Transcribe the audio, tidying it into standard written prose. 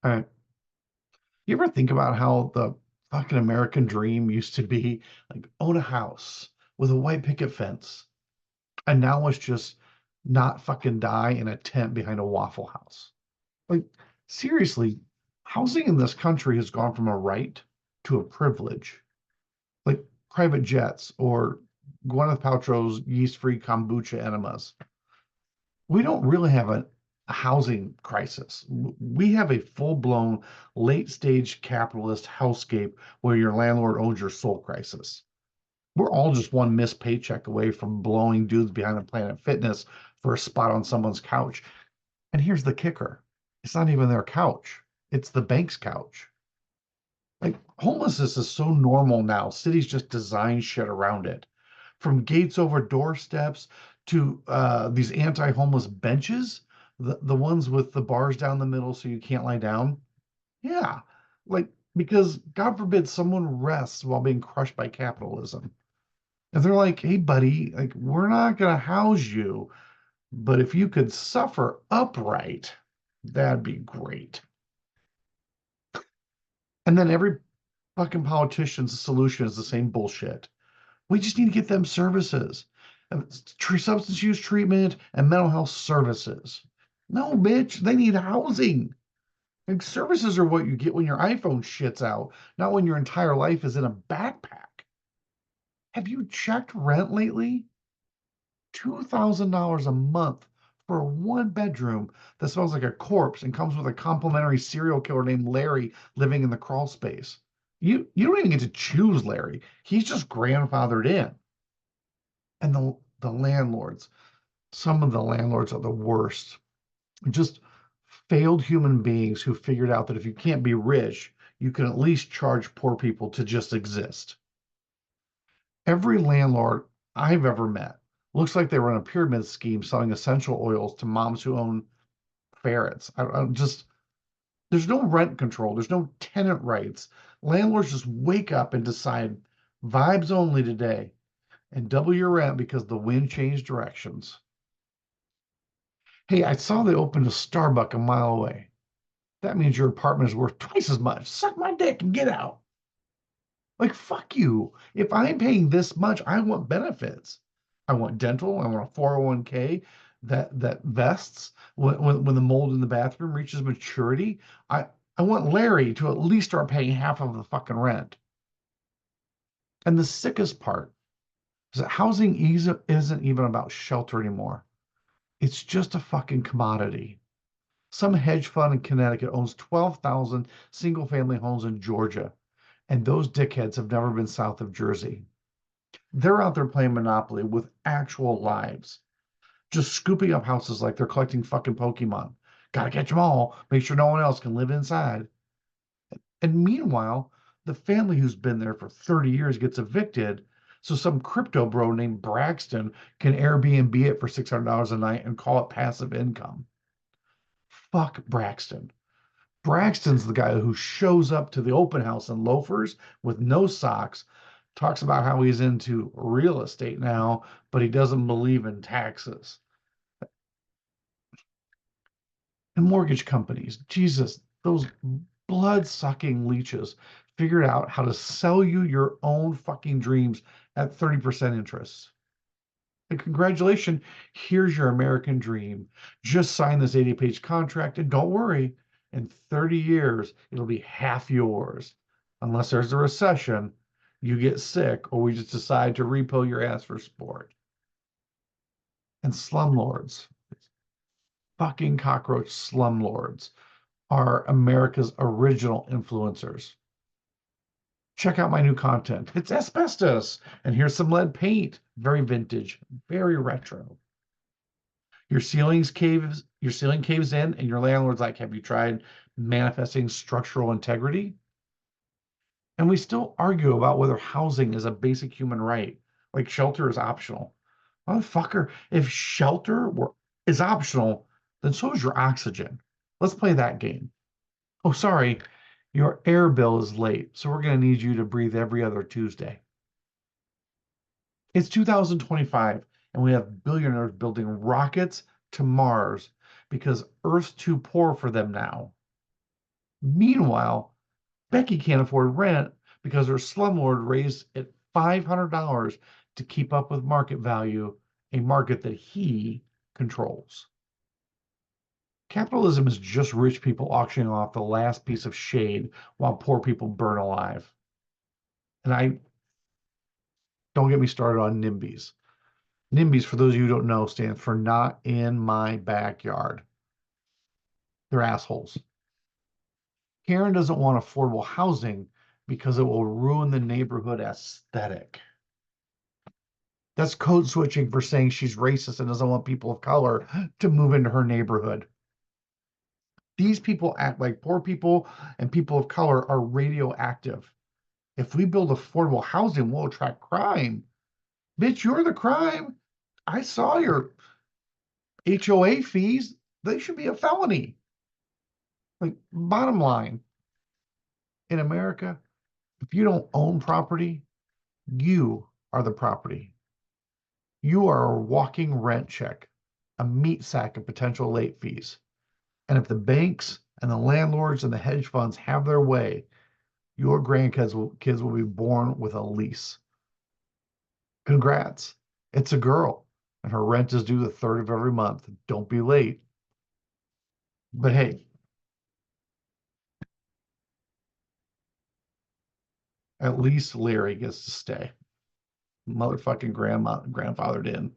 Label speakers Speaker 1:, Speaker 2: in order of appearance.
Speaker 1: Uh, you ever think about how the fucking American dream used to be like own a house with a white picket fence, and now it's just not fucking die in a tent behind a Waffle House? Like, seriously, housing in this country has gone from a right to a privilege. Like private jets or Gwyneth Paltrow's yeast-free kombucha enemas. We don't really have a housing crisis. We have a full-blown late-stage capitalist hellscape where your landlord owns your soul crisis. We're all just one missed paycheck away from blowing dudes behind the Planet Fitness for a spot on someone's couch. And here's the kicker. It's not even their couch. It's the bank's couch. Like homelessness is so normal now. Cities just design shit around it. From gates over doorsteps to these anti-homeless benches, the ones with the bars down the middle so you can't lie down. Yeah. Like because God forbid someone rests while being crushed by capitalism. And they're like, hey buddy, like we're not gonna house you, but if you could suffer upright, that'd be great. And then every fucking politician's solution is the same bullshit. We just need to get them services, substance use treatment and mental health services. No, bitch, they need housing. Like services are what you get when your iPhone shits out, not when your entire life is in a backpack. Have you checked rent lately? $2,000 a month for a one bedroom that smells like a corpse and comes with a complimentary serial killer named Larry living in the crawl space. You don't even get to choose Larry. He's just grandfathered in. And the landlords, some of the landlords are the worst. Just failed human beings who figured out that if you can't be rich, you can at least charge poor people to just exist. Every landlord I've ever met looks like they run a pyramid scheme selling essential oils to moms who own ferrets. I just there's no rent control, there's no tenant rights. Landlords just wake up and decide vibes only today and double your rent because the wind changed directions. Hey, I saw they opened a Starbucks a mile away. That means your apartment is worth twice as much. Suck my dick and get out. Like, fuck you. If I'm paying this much, I want benefits. I want dental. I want a 401k that vests when the mold in the bathroom reaches maturity. I want Larry to at least start paying half of the fucking rent. And the sickest part is that housing isn't even about shelter anymore. It's just a fucking commodity. Some hedge fund in Connecticut owns 12,000 single family homes in Georgia, and those dickheads have never been south of Jersey. They're out there playing Monopoly with actual lives, just scooping up houses like they're collecting fucking Pokemon. Gotta catch them all, make sure no one else can live inside. And meanwhile, the family who's been there for 30 years gets evicted, so some crypto bro named Braxton can Airbnb it for $600 a night and call it passive income. Fuck Braxton. Braxton's the guy who shows up to the open house in loafers with no socks, talks about how he's into real estate now, but he doesn't believe in taxes. And mortgage companies, Jesus, those blood sucking leeches figured out how to sell you your own fucking dreams at 30% interest. And congratulations, here's your American dream. Just sign this 80-page contract and don't worry, in 30 years, it'll be half yours. Unless there's a recession, you get sick, or we just decide to repo your ass for sport. And slumlords, fucking cockroach slumlords, are America's original influencers. Check out my new content. It's asbestos, and here's some lead paint. Very vintage, very retro. Your ceiling caves in, and your landlord's like, have you tried manifesting structural integrity? And we still argue about whether housing is a basic human right, like shelter is optional. Motherfucker, if is optional, then so is your oxygen. Let's play that game. Oh, sorry, your air bill is late, so we're going to need you to breathe every other Tuesday. It's 2025, and we have billionaires building rockets to Mars because Earth's too poor for them now. Meanwhile, Becky can't afford rent because her slumlord raised it $500 to keep up with market value, a market that he controls. Capitalism is just rich people auctioning off the last piece of shade while poor people burn alive. And I don't get me started on NIMBYs. NIMBYs, for those of you who don't know, stands for not in my backyard. They're assholes. Karen doesn't want affordable housing because it will ruin the neighborhood aesthetic. That's code switching for saying she's racist and doesn't want people of color to move into her neighborhood. These people act like poor people and people of color are radioactive. If we build affordable housing, we'll attract crime. Bitch, you're the crime. I saw your HOA fees. They should be a felony. Like, bottom line, in America, if you don't own property, you are the property. You are a walking rent check, a meat sack of potential late fees. And if the banks and the landlords and the hedge funds have their way, your kids will be born with a lease. Congrats. It's a girl, and her rent is due the third of every month. Don't be late. But hey, at least Larry gets to stay. Motherfucking grandma grandfathered in.